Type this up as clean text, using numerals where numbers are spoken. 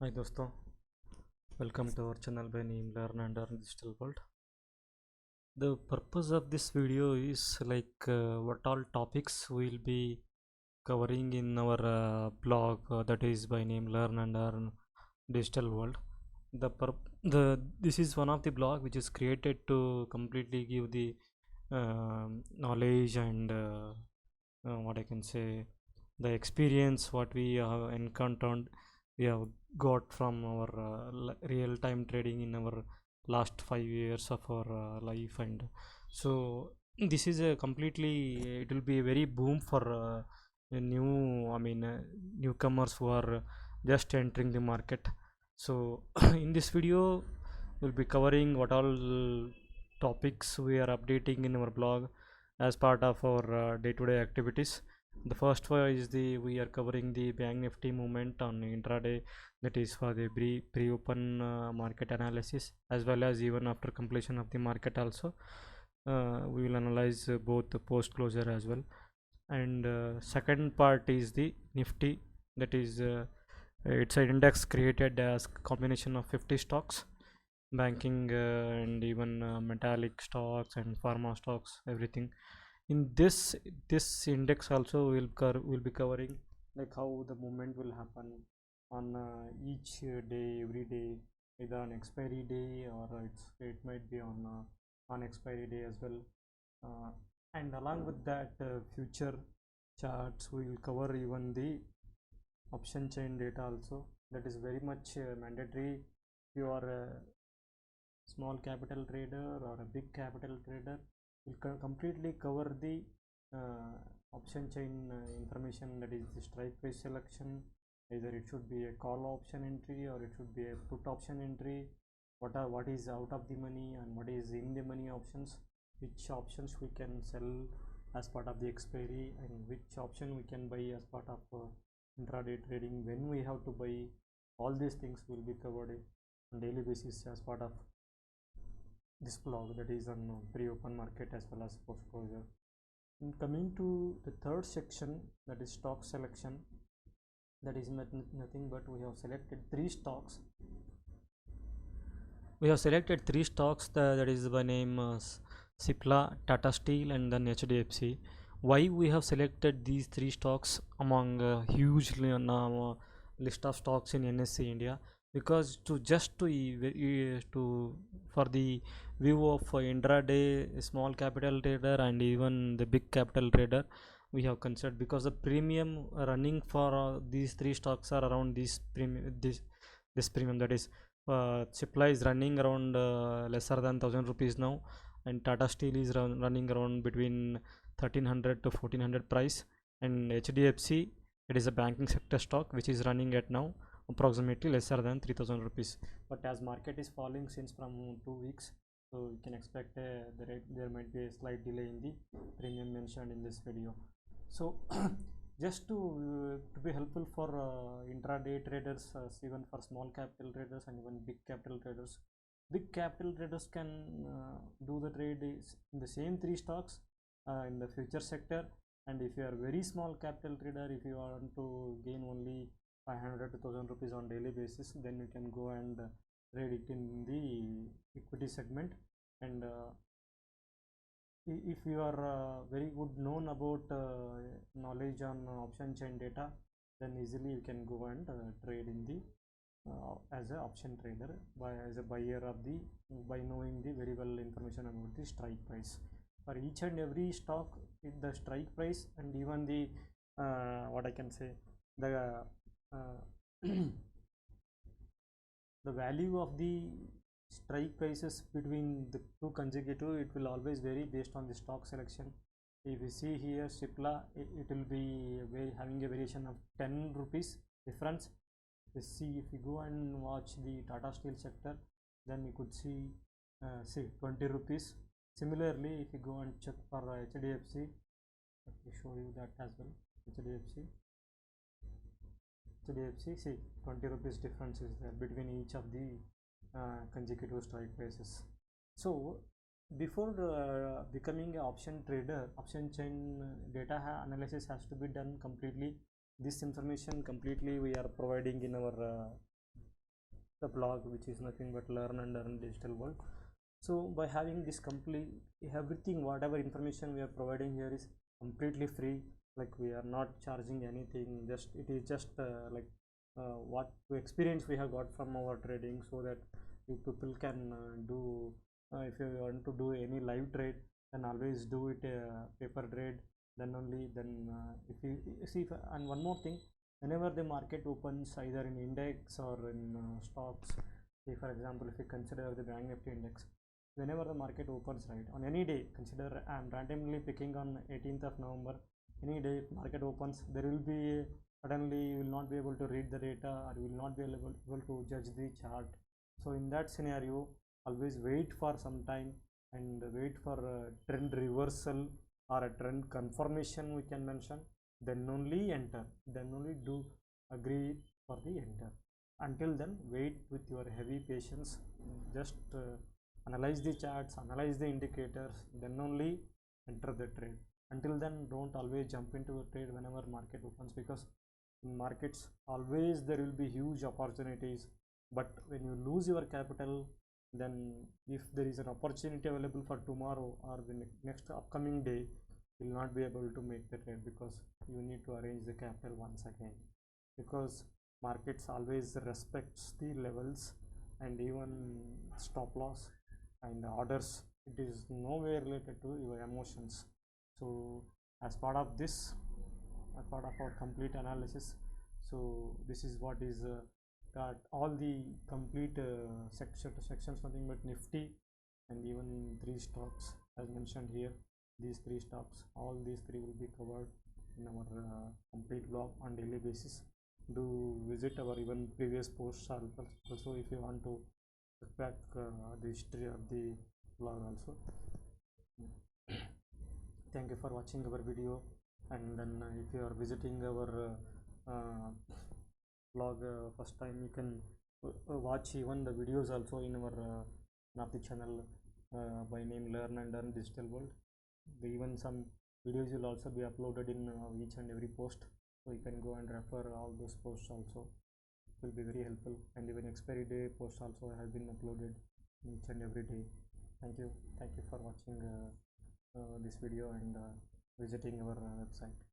Hi दोस्तों, welcome to our channel by name Learn and Earn Digital World. The purpose of this video is what all topics we'll be covering in our blog that is by name Learn and Earn Digital World. This is one of the blog which is created to completely give the knowledge and what I can say, the experience what we have encountered, we have got from our real-time trading in our last 5 years of our life. And so this is a completely, it will be a very boom for a new, newcomers who are just entering the market. So in this video we'll be covering what all topics we are updating in our blog as part of our day-to-day activities. The first one is we are covering the Bank Nifty movement on intraday, that is for the pre-open market analysis, as well as even after completion of the market also. We will analyze both the post closure as well. And second part is the Nifty, that is it's an index created as combination of 50 stocks, banking and even metallic stocks and pharma stocks, everything. In this index also will be covering like how the movement will happen on each day, every day, either on expiry day or it might be on expiry day as well. And along with that, future charts, we will cover even the option chain data also. That is very much mandatory if you are a small capital trader or a big capital trader. Will completely cover the option chain information, that is the strike price selection, either it should be a call option entry or it should be a put option entry, what is out of the money and what is in the money options, which options we can sell as part of the expiry and which option we can buy as part of intraday trading, when we have to buy. All these things will be covered on daily basis as part of this blog, that is on pre-open market as well as post closure. And coming to the third section, that is stock selection, that is nothing but we have selected three stocks. That is by name Cipla, Tata Steel and then HDFC. Why we have selected these three stocks among a huge list of stocks in NSE India? Because to for the view of intraday small capital trader and even the big capital trader, we have considered, because the premium running for these three stocks are around this premium, that is Cipla is running around lesser than 1000 rupees now, and Tata Steel is running around between 1300 to 1400 price, and HDFC, it is a banking sector stock which is running at now approximately lesser than 3000 rupees. But as market is falling since from 2 weeks, so we can expect there might be a slight delay in the premium mentioned in this video. So just to be helpful for intraday traders, even for small capital traders and even big capital traders, can do the trade in the same three stocks in the future sector. And if you are very small capital trader, if you want to gain only 500 to 1000 rupees on daily basis, then you can go and trade it in the equity segment. And if you are very good known about knowledge on option chain data, then easily you can go and trade in the as a option trader as a buyer of the, by knowing the very well information about the strike price for each and every stock, the strike price and even the what I can say, the the value of the strike prices between the two consecutive, it will always vary based on the stock selection. If you see here Cipla, it will be having a variation of 10 rupees difference. See, if you go and watch the Tata Steel sector, then you could see 20 rupees. Similarly, if you go and check for HDFC, let me show you that as well. HDFC, see, 20 rupees difference is there between each of the consecutive strike prices. So before becoming an option trader, option chain data analysis has to be done completely. This information completely we are providing in our the blog, which is nothing but Learn and Earn Digital World. So by having this complete everything, whatever information we are providing here is completely free. Like we are not charging anything, just it is just what experience we have got from our trading, so that you people can do if you want to do any live trade, then always do it paper trade. Then only then if you see and one more thing, whenever the market opens either in index or in stocks, say for example if you consider the Bank Nifty index, whenever the market opens, right, on any day, consider I'm randomly picking on 18th of November, any day market opens, there will be suddenly you will not be able to read the data, or you will not be able to judge the chart. So in that scenario, always wait for some time and wait for a trend reversal or a trend confirmation, we can mention, then only enter, then only do agree for the enter. Until then, wait with your heavy patience, just analyze the charts, analyze the indicators, then only enter the trade. Until then, don't always jump into a trade whenever market opens, because in markets always there will be huge opportunities, but when you lose your capital, then if there is an opportunity available for tomorrow or the next upcoming day, you will not be able to make the trade, because you need to arrange the capital once again, because markets always respects the levels and even stop loss and orders. It is nowhere related to your emotions. So as part of this, as part of our complete analysis, so this is what is that all the complete sections, nothing but Nifty and even three stocks as mentioned here, these three stocks, all these three will be covered in our complete blog on daily basis. Do visit our even previous posts also if you want to look back the history of the blog also. Thank you for watching our video, and then if you are visiting our blog first time, you can watch even the videos also in our one of the channel by name Learn and Earn Digital World. Even some videos will also be uploaded in each and every post, so you can go and refer all those posts also. It will be very helpful, and even expiry day posts also have been uploaded each and every day. Thank you for watching this video and visiting our website.